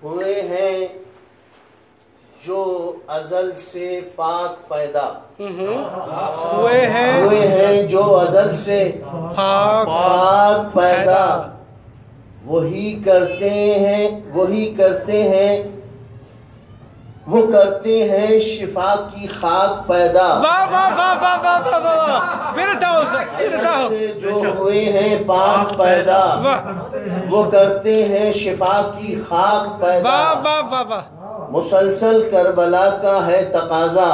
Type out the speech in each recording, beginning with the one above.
ہوئے ہیں جو ازل سے پاک پیدا، ہوئے ہیں جو ازل سے پاک پیدا، وہی کرتے ہیں شفا کی خاک پیدا۔ جو ہوئے ہیں پاک پیدا، وہ کرتے ہیں شفا کی خاک پیدا۔ مسلسل کربلا کا ہے تقاضا،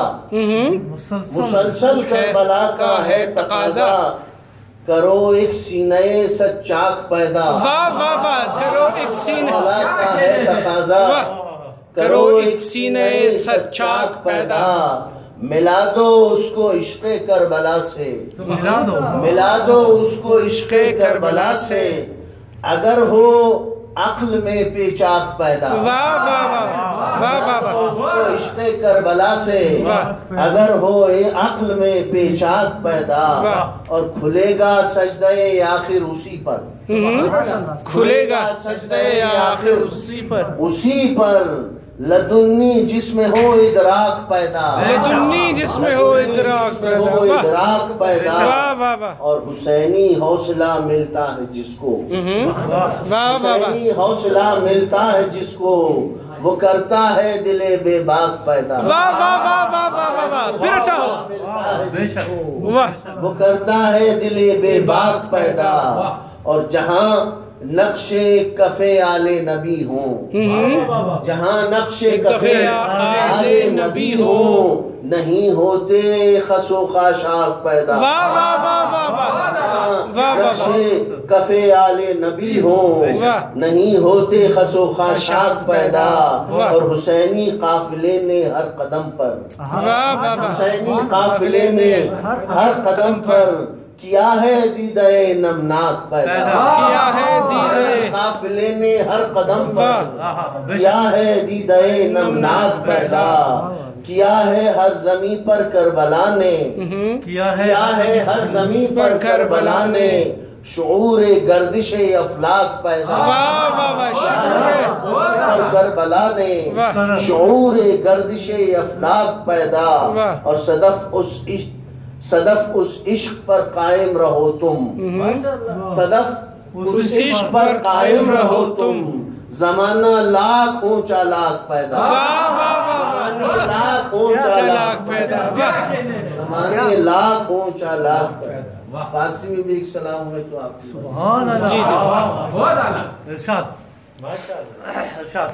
مسلسل کربلا کا ہے تقاضا، کرو ایک سینہ سچاک پیدا۔ کرو ایک سینہ کا ہے تقاضا، کرو ایک سینہ سچاک پیدا۔ ملا دو اس کو عشق کربلا سے، ملا دو اس کو عشق کربلا سے، اگر ہو عقل میں پیچاک پیدا۔ اس کو عشق کربلا سے اگر ہو عقل میں پیچاک پیدا، اور کھلے گا سجدہ آخر اسی پر، کھلے گا سجدہ آخر اسی پر، لدنی جس میں ہو ادراک پیدا، لدنی جس میں ہو ادراک پیدا، اور حسینی حوصلہ ملتا ہے جس کو، حسینی حوصلہ ملتا ہے جس کو، وہ کرتا ہے دل بے باک پیدا۔ وہ کرتا ہے دل بے باک پیدا، اور جہاں نقش کف آل نبی ہوں، جہاں نقش کف آل نبی ہوں، نہیں ہوتے خس و خاشاک پیدا۔ نقش کف آل نبی ہوں، نہیں ہوتے خس و خاشاک پیدا، اور حسینی قافلے نے ہر قدم پر، حسینی قافلے نے ہر قدم پر کیا ہے دیدہ نمناک پیدا۔ کیا ہے دیدہ قافلے نے ہر قدم پر کیا ہے دیدہ نمناک پیدا، کیا ہے ہر زمین پر کربلا نے، کیا ہے ہر زمین پر کربلا نے، شعور گردش افلاک پیدا۔ پر کربلا نے شعور گردش افلاک پیدا، اور صدف اس عشق پر قائم رہو تم، صدف اس عشق پر قائم رہو تم، زمانہ لاکھ اونچا لاکھ پیدا، لاکھ اونچا لاکھ پیدا، زمانے لاکھ اونچا لاکھ پیدا۔ فارسی میں بھی ایک سلام ہوئے تو آپ کی سبحان اللہ، بہت اعلیٰ، ارشاد، ارشاد۔